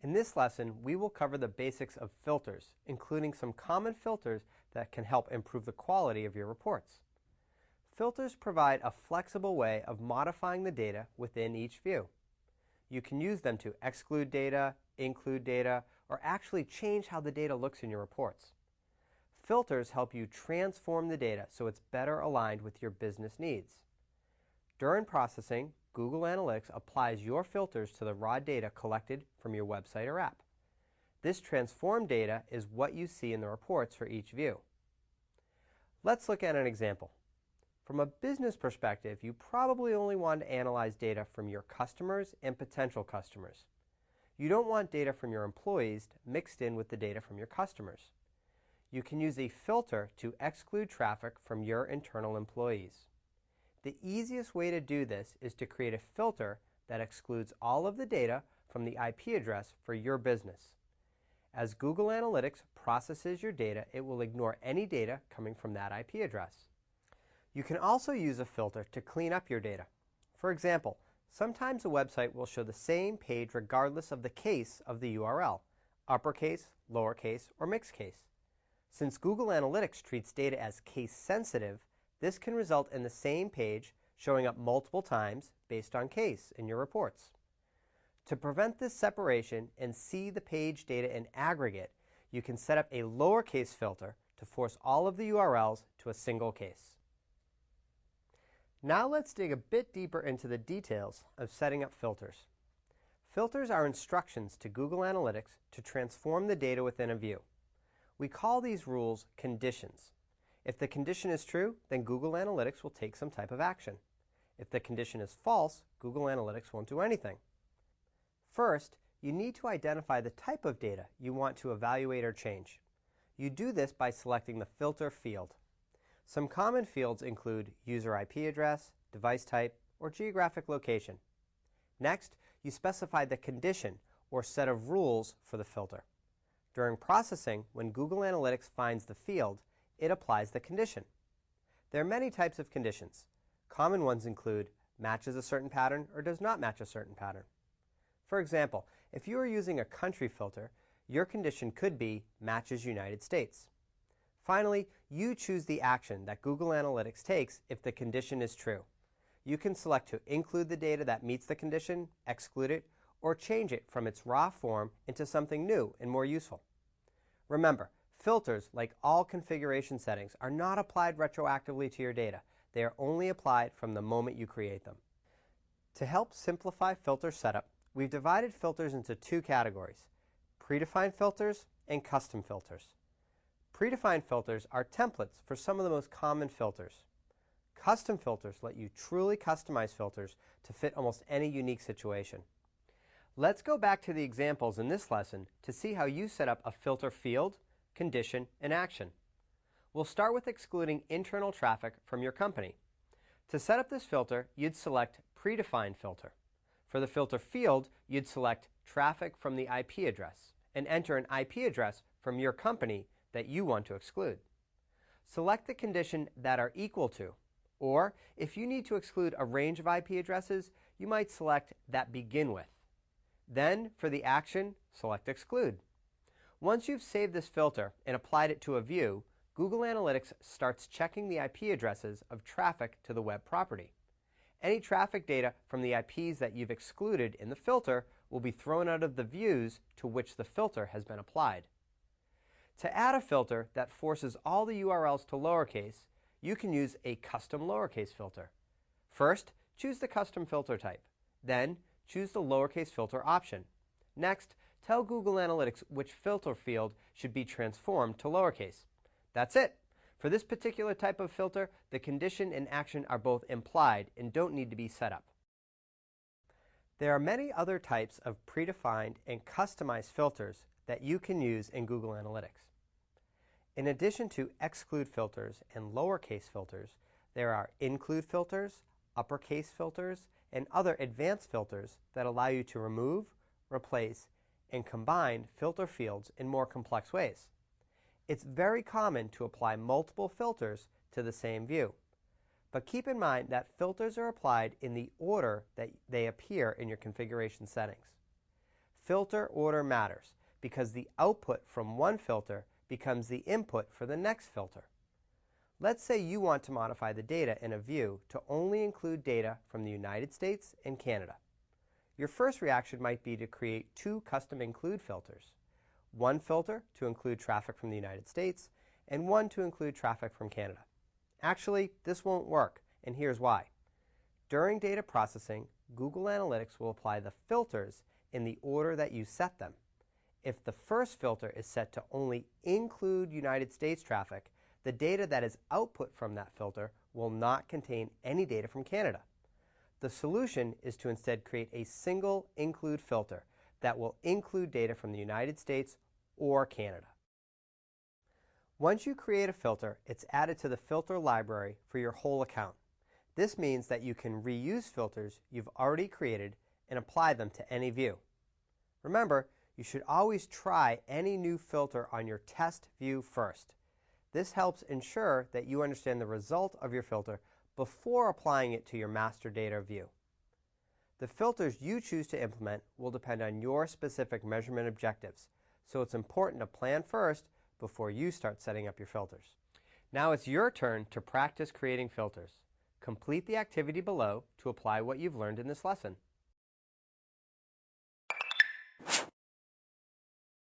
In this lesson, we will cover the basics of filters, including some common filters that can help improve the quality of your reports. Filters provide a flexible way of modifying the data within each view. You can use them to exclude data, include data, or actually change how the data looks in your reports. Filters help you transform the data so it's better aligned with your business needs. During processing, Google Analytics applies your filters to the raw data collected from your website or app. This transformed data is what you see in the reports for each view. Let's look at an example. From a business perspective, you probably only want to analyze data from your customers and potential customers. You don't want data from your employees mixed in with the data from your customers. You can use a filter to exclude traffic from your internal employees. The easiest way to do this is to create a filter that excludes all of the data from the IP address for your business. As Google Analytics processes your data, it will ignore any data coming from that IP address. You can also use a filter to clean up your data. For example, sometimes a website will show the same page regardless of the case of the URL, uppercase, lowercase, or mixed case. Since Google Analytics treats data as case sensitive, this can result in the same page showing up multiple times based on case in your reports. To prevent this separation and see the page data in aggregate, you can set up a lowercase filter to force all of the URLs to a single case. Now let's dig a bit deeper into the details of setting up filters. Filters are instructions to Google Analytics to transform the data within a view. We call these rules conditions. If the condition is true, then Google Analytics will take some type of action. If the condition is false, Google Analytics won't do anything. First, you need to identify the type of data you want to evaluate or change. You do this by selecting the filter field. Some common fields include user IP address, device type, or geographic location. Next, you specify the condition or set of rules for the filter. During processing, when Google Analytics finds the field, it applies the condition. There are many types of conditions. Common ones include matches a certain pattern or does not match a certain pattern. For example, if you are using a country filter, your condition could be matches United States. Finally, you choose the action that Google Analytics takes if the condition is true. You can select to include the data that meets the condition, exclude it, or change it from its raw form into something new and more useful. Remember, filters, like all configuration settings, are not applied retroactively to your data. They are only applied from the moment you create them. To help simplify filter setup, we've divided filters into two categories: predefined filters and custom filters. Predefined filters are templates for some of the most common filters. Custom filters let you truly customize filters to fit almost any unique situation. Let's go back to the examples in this lesson to see how you set up a filter field, condition, and action. We'll start with excluding internal traffic from your company. To set up this filter, you'd select Predefined Filter. For the filter field, you'd select Traffic from the IP address and enter an IP address from your company that you want to exclude. Select the condition that are equal to, or if you need to exclude a range of IP addresses, you might select that begin with. Then, for the action, select Exclude. Once you've saved this filter and applied it to a view, Google Analytics starts checking the IP addresses of traffic to the web property. Any traffic data from the IPs that you've excluded in the filter will be thrown out of the views to which the filter has been applied. To add a filter that forces all the URLs to lowercase, you can use a custom lowercase filter. First, choose the custom filter type. Then, choose the lowercase filter option. Next, tell Google Analytics which filter field should be transformed to lowercase. That's it. For this particular type of filter, the condition and action are both implied and don't need to be set up. There are many other types of predefined and customized filters that you can use in Google Analytics. In addition to exclude filters and lowercase filters, there are include filters, uppercase filters, and other advanced filters that allow you to remove, replace, and combine filter fields in more complex ways. It's very common to apply multiple filters to the same view. But keep in mind that filters are applied in the order that they appear in your configuration settings. filter order matters because the output from one filter becomes the input for the next filter. Let's say you want to modify the data in a view to only include data from the United States and Canada. Your first reaction might be to create two custom include filters. One filter to include traffic from the United States and one to include traffic from Canada. Actually, this won't work, and here's why. During data processing, Google Analytics will apply the filters in the order that you set them. If the first filter is set to only include United States traffic, the data that is output from that filter will not contain any data from Canada. The solution is to instead create a single include filter that will include data from the United States or Canada. Once you create a filter, it's added to the filter library for your whole account. This means that you can reuse filters you've already created and apply them to any view. Remember, you should always try any new filter on your test view first. This helps ensure that you understand the result of your filter before applying it to your master data view. The filters you choose to implement will depend on your specific measurement objectives, so it's important to plan first before you start setting up your filters. Now it's your turn to practice creating filters. Complete the activity below to apply what you've learned in this lesson.